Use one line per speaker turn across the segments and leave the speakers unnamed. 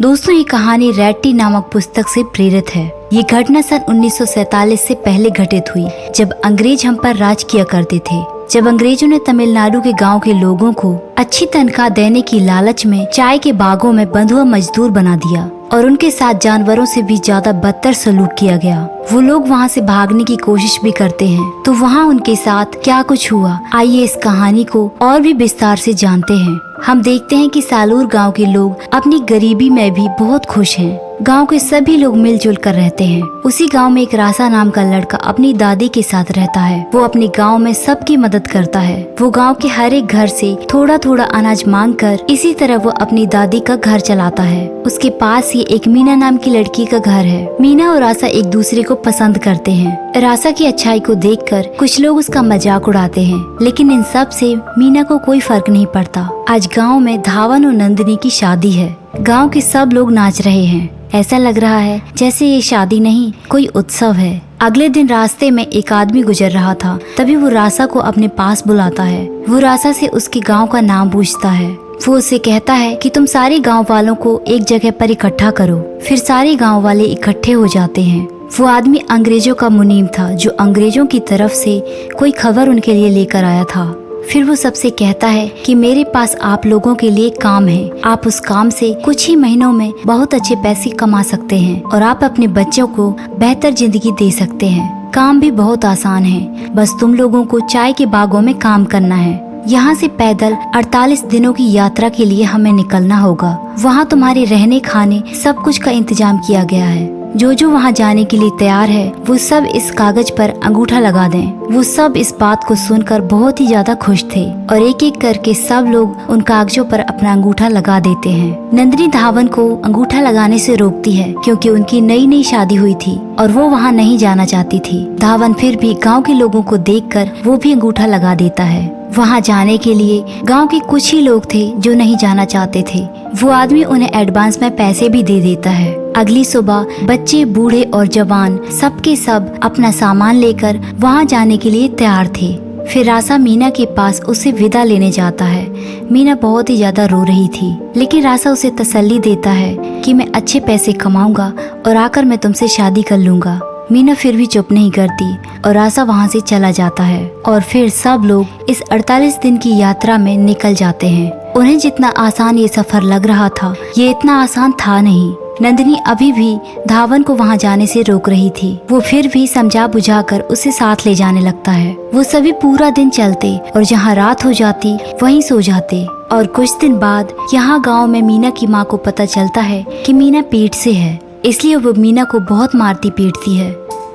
दोस्तों, ये कहानी रेड टी नामक पुस्तक से प्रेरित है। ये घटना सन 1947 से पहले घटित हुई, जब अंग्रेज हम पर राज किया करते थे। जब अंग्रेजों ने तमिलनाडु के गांव के लोगों को अच्छी तनख्वाह देने की लालच में चाय के बागों में बंधुआ मजदूर बना दिया और उनके साथ जानवरों से भी ज्यादा बदतर सलूक किया गया। वो लोग वहाँ से भागने की कोशिश भी करते हैं, तो वहाँ उनके साथ क्या कुछ हुआ, आइए इस कहानी को और भी विस्तार से जानते हैं। हम देखते हैं कि सालूर गांव के लोग अपनी गरीबी में भी बहुत खुश हैं। गांव के सभी लोग मिलजुल कर रहते हैं। उसी गांव में एक रासा नाम का लड़का अपनी दादी के साथ रहता है। वो अपने गांव में सबकी मदद करता है। वो गांव के हर एक घर से थोड़ा थोड़ा अनाज मांग कर इसी तरह वो अपनी दादी का घर चलाता है। उसके पास ही एक मीना नाम की लड़की का घर है। मीना और रासा एक दूसरे को पसंद करते हैं। रासा की अच्छाई को देखकर कुछ लोग उसका मजाक उड़ाते हैं, लेकिन इन सब से मीना को कोई फर्क नहीं पड़ता। आज गांव में धावन और नंदिनी की शादी है। गांव के सब लोग नाच रहे हैं। ऐसा लग रहा है जैसे ये शादी नहीं, कोई उत्सव है। अगले दिन रास्ते में एक आदमी गुजर रहा था। तभी वो रासा को अपने पास बुलाता है। वो रासा से उसके गांव का नाम पूछता है। वो उसे कहता है कि तुम सारे गांव वालों को एक जगह पर इकट्ठा करो। फिर सारे गांव वाले इकट्ठे हो जाते हैं। वो आदमी अंग्रेजों का मुनीम था, जो अंग्रेजों की तरफ से कोई खबर उनके लिए लेकर आया था। फिर वो सबसे कहता है कि मेरे पास आप लोगों के लिए काम है। आप उस काम से कुछ ही महीनों में बहुत अच्छे पैसे कमा सकते हैं और आप अपने बच्चों को बेहतर जिंदगी दे सकते हैं। काम भी बहुत आसान है, बस तुम लोगों को चाय के बागों में काम करना है। यहाँ से पैदल 48 दिनों की यात्रा के लिए हमें निकलना होगा। वहाँ तुम्हारे रहने खाने सब कुछ का इंतजाम किया गया है। जो वहाँ जाने के लिए तैयार है वो सब इस कागज पर अंगूठा लगा दें। वो सब इस बात को सुनकर बहुत ही ज्यादा खुश थे और एक एक करके सब लोग उन कागजों पर अपना अंगूठा लगा देते हैं। नंदिनी धावन को अंगूठा लगाने से रोकती है, क्योंकि उनकी नई नई शादी हुई थी और वो वहाँ नहीं जाना चाहती थी। धावन फिर भी गाँव के लोगों को देखकर वो भी अंगूठा लगा देता है। वहाँ जाने के लिए गांव के कुछ ही लोग थे जो नहीं जाना चाहते थे। वो आदमी उन्हें एडवांस में पैसे भी दे देता है। अगली सुबह बच्चे, बूढ़े और जवान सबके सब अपना सामान लेकर वहाँ जाने के लिए तैयार थे। फिर रासा मीना के पास उसे विदा लेने जाता है। मीना बहुत ही ज्यादा रो रही थी, लेकिन रासा उसे तसल्ली देता है कि मैं अच्छे पैसे कमाऊंगा और आकर मैं तुमसे शादी कर लूंगा। मीना फिर भी चुप नहीं करती और रासा वहाँ से चला जाता है और फिर सब लोग इस 48 दिन की यात्रा में निकल जाते हैं। उन्हें जितना आसान ये सफर लग रहा था, ये इतना आसान था नहीं। नंदिनी अभी भी धावन को वहाँ जाने से रोक रही थी। वो फिर भी समझा बुझाकर उसे साथ ले जाने लगता है। वो सभी पूरा दिन चलते और जहाँ रात हो जाती वहीं सो जाते। और कुछ दिन बाद यहाँ गाँव में मीना की माँ को पता चलता है कि मीना पेट से है, इसलिए वो मीना को बहुत मारती पीटती है।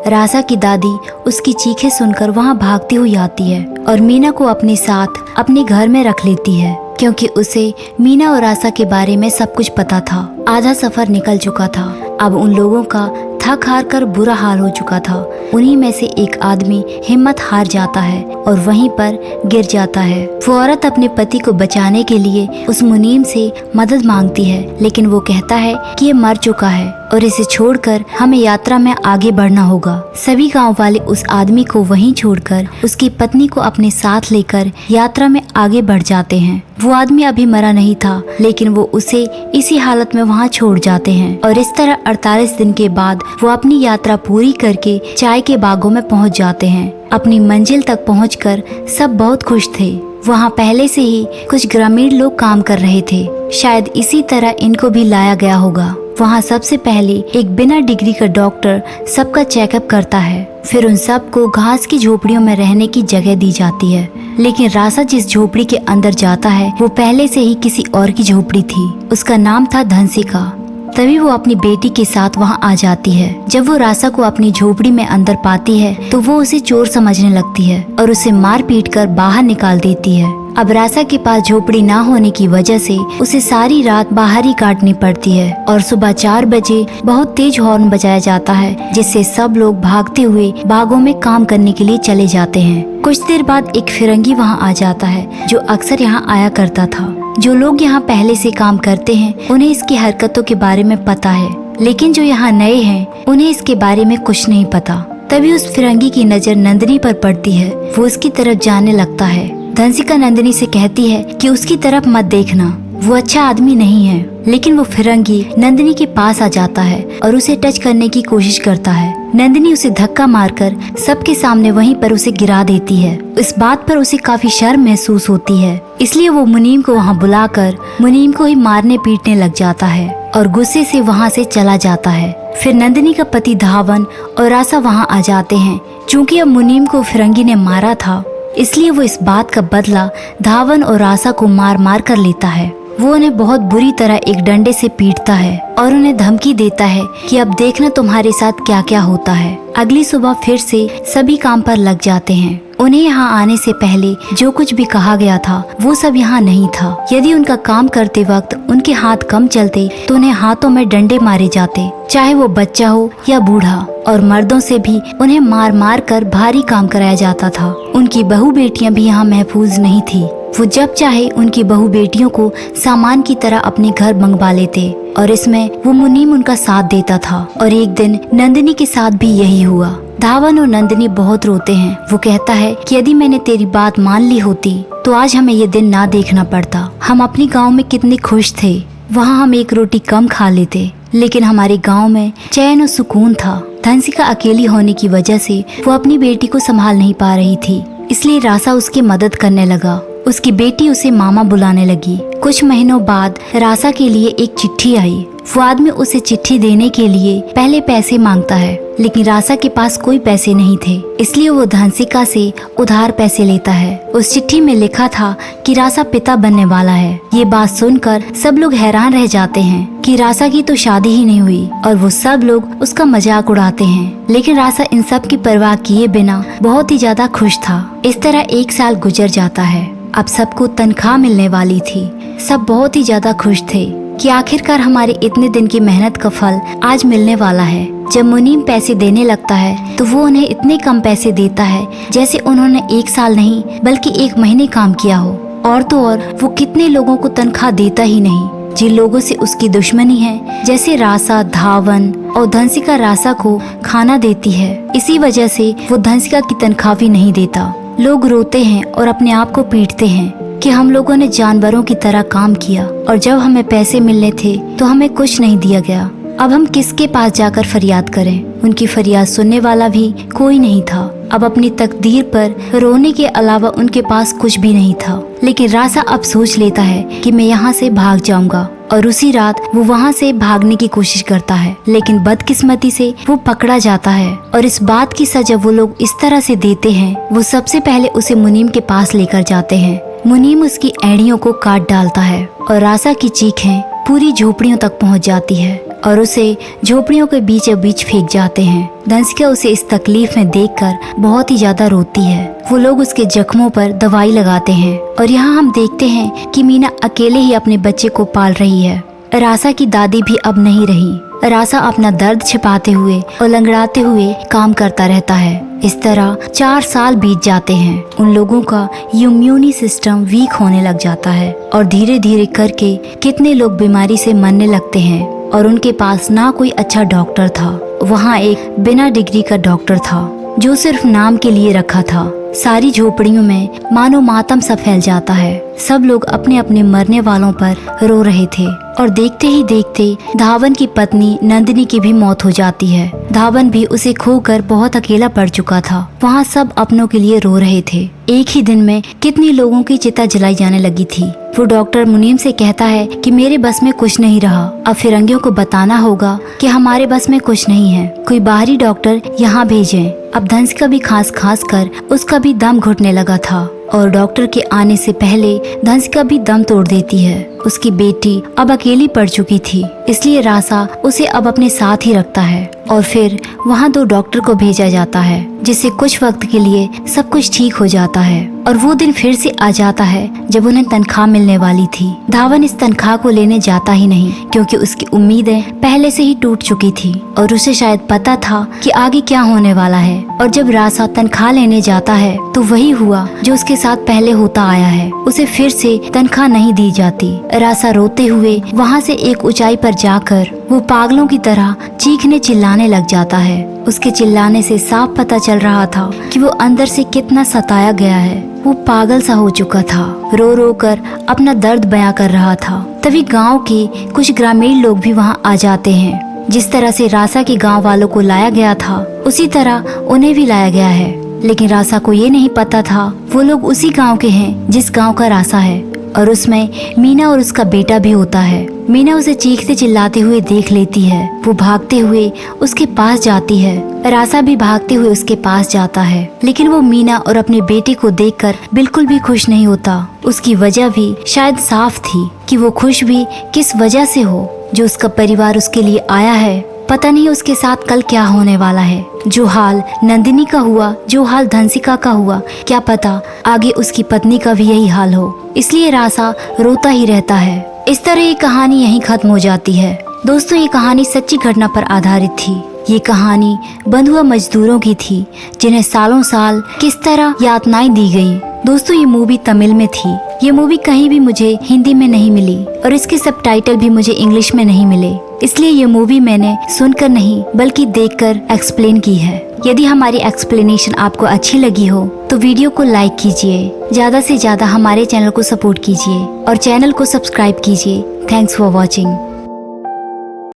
रासा की दादी उसकी चीखें सुनकर वहाँ भागती हुई आती है और मीना को अपने साथ अपने घर में रख लेती है, क्योंकि उसे मीना और रासा के बारे में सब कुछ पता था। आधा सफर निकल चुका था। अब उन लोगों का थक हार कर बुरा हाल हो चुका था। उन्हीं में से एक आदमी हिम्मत हार जाता है और वहीं पर गिर जाता है। वो औरत अपने पति को बचाने के लिए उस मुनीम से मदद मांगती है, लेकिन वो कहता है कि ये मर चुका है और इसे छोड़कर हमें यात्रा में आगे बढ़ना होगा। सभी गांव वाले उस आदमी को वहीं छोड़कर उसकी पत्नी को अपने साथ लेकर यात्रा में आगे बढ़ जाते हैं। वो आदमी अभी मरा नहीं था, लेकिन वो उसे इसी हालत में वहाँ छोड़ जाते हैं और इस तरह 48 दिन के बाद वो अपनी यात्रा पूरी करके चाय के बागों में पहुँच जाते हैं। अपनी मंजिल तक पहुँचकर सब बहुत खुश थे। वहाँ पहले से ही कुछ ग्रामीण लोग काम कर रहे थे। शायद इसी तरह इनको भी लाया गया होगा। वहाँ सबसे पहले एक बिना डिग्री का डॉक्टर सबका चेकअप करता है। फिर उन सबको घास की झोपड़ियों में रहने की जगह दी जाती है, लेकिन रासा जिस झोपड़ी के अंदर जाता है वो पहले से ही किसी और की झोपड़ी थी। उसका नाम था धनसिका। तभी वो अपनी बेटी के साथ वहाँ आ जाती है। जब वो रासा को अपनी झोपड़ी में अंदर पाती है तो वो उसे चोर समझने लगती है और उसे मार पीट कर बाहर निकाल देती है। अब रासा के पास झोपड़ी ना होने की वजह से उसे सारी रात बाहर ही काटनी पड़ती है और सुबह 4 बजे बहुत तेज हॉर्न बजाया जाता है, जिससे सब लोग भागते हुए बागों में काम करने के लिए चले जाते हैं। कुछ देर बाद एक फिरंगी वहाँ आ जाता है, जो अक्सर यहाँ आया करता था। जो लोग यहाँ पहले से काम करते हैं उन्हें इसकी हरकतों के बारे में पता है, लेकिन जो यहाँ नए हैं उन्हें इसके बारे में कुछ नहीं पता। तभी उस फिरंगी की नजर नंदिनी पर पड़ती है। वो उसकी तरफ जाने लगता है। धनसिका नंदिनी से कहती है कि उसकी तरफ मत देखना। वो अच्छा आदमी नहीं है। लेकिन वो फिरंगी नंदिनी के पास आ जाता है और उसे टच करने की कोशिश करता है। नंदिनी उसे धक्का मारकर सबके सामने वहीं पर उसे गिरा देती है। इस बात पर उसे काफी शर्म महसूस होती है, इसलिए वो मुनीम को वहाँ बुलाकर मुनीम को ही मारने पीटने लग जाता है और गुस्से से वहाँ से चला जाता है। फिर नंदिनी का पति धावन और रासा वहाँ आ जाते हैं। चूँकि अब मुनीम को फिरंगी ने मारा था, इसलिए वो इस बात का बदला धावन और रासा को मार मार कर लेता है। वो उन्हें बहुत बुरी तरह एक डंडे से पीटता है और उन्हें धमकी देता है कि अब देखना तुम्हारे साथ क्या क्या होता है। अगली सुबह फिर से सभी काम पर लग जाते हैं। उन्हें यहाँ आने से पहले जो कुछ भी कहा गया था वो सब यहाँ नहीं था। यदि उनका काम करते वक्त उनके हाथ कम चलते तो उन्हें हाथों में डंडे मारे जाते, चाहे वो बच्चा हो या बूढ़ा। और मर्दों से भी उन्हें मार मार कर भारी काम कराया जाता था। उनकी बहू बेटियां भी यहाँ महफूज नहीं थी। वो जब चाहे उनकी बहू बेटियों को सामान की तरह अपने घर मंगवा लेते और इसमें वो मुनीम उनका साथ देता था। और एक दिन नंदिनी के साथ भी यही हुआ। धावन और नंदिनी बहुत रोते हैं। वो कहता है कि यदि मैंने तेरी बात मान ली होती तो आज हमें ये दिन ना देखना पड़ता। हम अपने गांव में कितने खुश थे, वहाँ हम एक रोटी कम खा लेते, लेकिन हमारे गांव में चैन और सुकून था। धनसिका अकेली होने की वजह से वो अपनी बेटी को संभाल नहीं पा रही थी, इसलिए रासा उसकी मदद करने लगा। उसकी बेटी उसे मामा बुलाने लगी। कुछ महीनों बाद रासा के लिए एक चिट्ठी आई। वो आदमी उसे चिट्ठी देने के लिए पहले पैसे मांगता है, लेकिन रासा के पास कोई पैसे नहीं थे, इसलिए वो धनसिका से उधार पैसे लेता है। उस चिट्ठी में लिखा था कि रासा पिता बनने वाला है। ये बात सुनकर सब लोग हैरान रह जाते हैं कि रासा की तो शादी ही नहीं हुई और वो सब लोग उसका मजाक उड़ाते हैं। लेकिन रासा इन सब की परवाह किए बिना बहुत ही ज्यादा खुश था। इस तरह एक साल गुजर जाता है। अब सबको तनख्वाह मिलने वाली थी। सब बहुत ही ज्यादा खुश थे कि आखिरकार हमारे इतने दिन की मेहनत का फल आज मिलने वाला है। जब मुनीम पैसे देने लगता है तो वो उन्हें इतने कम पैसे देता है जैसे उन्होंने एक साल नहीं बल्कि एक महीने काम किया हो। और तो और वो कितने लोगों को तनख्वाह देता ही नहीं जिन लोगों से उसकी दुश्मनी है, जैसे रासा, धावन और धनसिका रासा को खाना देती है। इसी वजह से वो धनसिका की तनख्वाह भी नहीं देता। लोग रोते हैं और अपने आप को पीटते हैं कि हम लोगों ने जानवरों की तरह काम किया और जब हमें पैसे मिलने थे तो हमें कुछ नहीं दिया गया। अब हम किसके पास जाकर फरियाद करें? उनकी फरियाद सुनने वाला भी कोई नहीं था। अब अपनी तकदीर पर रोने के अलावा उनके पास कुछ भी नहीं था। लेकिन रासा अब सोच लेता है कि मैं यहाँ से भाग जाऊंगा और उसी रात वो वहाँ से भागने की कोशिश करता है, लेकिन बदकिस्मती से वो पकड़ा जाता है। और इस बात की सजा वो लोग इस तरह से देते हैं, वो सबसे पहले उसे मुनीम के पास लेकर जाते हैं। मुनीम उसकी एड़ियों को काट डालता है और रासा की चीखें पूरी झोपड़ियों तक पहुंच जाती है और उसे झोपड़ियों के बीचों बीच फेंक जाते हैं। धनसिका उसे इस तकलीफ में देखकर बहुत ही ज्यादा रोती है। वो लोग उसके जख्मों पर दवाई लगाते हैं और यहाँ हम देखते हैं कि मीना अकेले ही अपने बच्चे को पाल रही है। रासा की दादी भी अब नहीं रही। रासा अपना दर्द छिपाते हुए और लंगड़ाते हुए काम करता रहता है। इस तरह 4 साल बीत जाते हैं। उन लोगों का इम्यूनी सिस्टम वीक होने लग जाता है और धीरे धीरे करके कितने लोग बीमारी से मरने लगते हैं और उनके पास ना कोई अच्छा डॉक्टर था। वहाँ एक बिना डिग्री का डॉक्टर था जो सिर्फ नाम के लिए रखा था। सारी झोपड़ियों में मानो मातम सा फैल जाता है। सब लोग अपने अपने मरने वालों पर रो रहे थे और देखते ही देखते धावन की पत्नी नंदिनी की भी मौत हो जाती है। धावन भी उसे खोकर बहुत अकेला पड़ चुका था। वहाँ सब अपनों के लिए रो रहे थे। एक ही दिन में कितने लोगों की चिता जलाई जाने लगी थी। वो डॉक्टर मुनीम से कहता है कि मेरे बस में कुछ नहीं रहा, अब फिरंगियों को बताना होगा कि हमारे बस में कुछ नहीं है, कोई बाहरी डॉक्टर यहाँ भेजें। अब धनसिका भी खांस खांस कर उसका भी दम घुटने लगा था और डॉक्टर के आने से पहले धनसिका भी दम तोड़ देती है। उसकी बेटी अब अकेली पड़ चुकी थी, इसलिए रासा उसे अब अपने साथ ही रखता है और फिर वहाँ 2 डॉक्टर को भेजा जाता है, जिससे कुछ वक्त के लिए सब कुछ ठीक हो जाता है। और वो दिन फिर से आ जाता है जब उन्हें तनख्वाह मिलने वाली थी। धावन इस तनख्वाह को लेने जाता ही नहीं, क्योंकि उसकी उम्मीदें पहले से ही टूट चुकी थी और उसे शायद पता था कि आगे क्या होने वाला है। और जब रासा तनख्वाह लेने जाता है तो वही हुआ जो उसके साथ पहले होता आया है। उसे फिर से तनख्वाह नहीं दी जाती। रासा रोते हुए वहाँ से एक ऊंचाई पर जाकर वो पागलों की तरह चीखने चिल्लाने लग जाता है। उसके चिल्लाने से साफ पता चल रहा था कि वो अंदर से कितना सताया गया है। वो पागल सा हो चुका था, रो रो कर अपना दर्द बयां कर रहा था। तभी गांव के कुछ ग्रामीण लोग भी वहां आ जाते हैं। जिस तरह से रासा के गांव वालों को लाया गया था उसी तरह उन्हें भी लाया गया है। लेकिन रासा को ये नहीं पता था वो लोग उसी गांव के हैं जिस गांव का रासा है, और उसमें मीना और उसका बेटा भी होता है। मीना उसे चीखते चिल्लाते हुए देख लेती है। वो भागते हुए उसके पास जाती है। रासा भी भागते हुए उसके पास जाता है, लेकिन वो मीना और अपने बेटे को देखकर बिल्कुल भी खुश नहीं होता। उसकी वजह भी शायद साफ थी कि वो खुश भी किस वजह से हो। जो उसका परिवार उसके लिए आया है, पता नहीं उसके साथ कल क्या होने वाला है। जो हाल नंदिनी का हुआ, जो हाल धनसिका का हुआ, क्या पता आगे उसकी पत्नी का भी यही हाल हो। इसलिए रासा रोता ही रहता है। इस तरह ये कहानी यहीं खत्म हो जाती है। दोस्तों, ये कहानी सच्ची घटना पर आधारित थी। ये कहानी बंधुआ मजदूरों की थी जिन्हें सालों साल किस तरह यातनाएं दी गई। दोस्तों, ये मूवी तमिल में थी। ये मूवी कहीं भी मुझे हिंदी में नहीं मिली और इसके सबटाइटल भी मुझे इंग्लिश में नहीं मिले। इसलिए ये मूवी मैंने सुनकर नहीं बल्कि देखकर एक्सप्लेन की है। यदि हमारी एक्सप्लेनेशन आपको अच्छी लगी हो तो वीडियो को लाइक कीजिए, ज्यादा से ज्यादा हमारे चैनल को सपोर्ट कीजिए और चैनल को सब्सक्राइब कीजिए। Thanks for watching.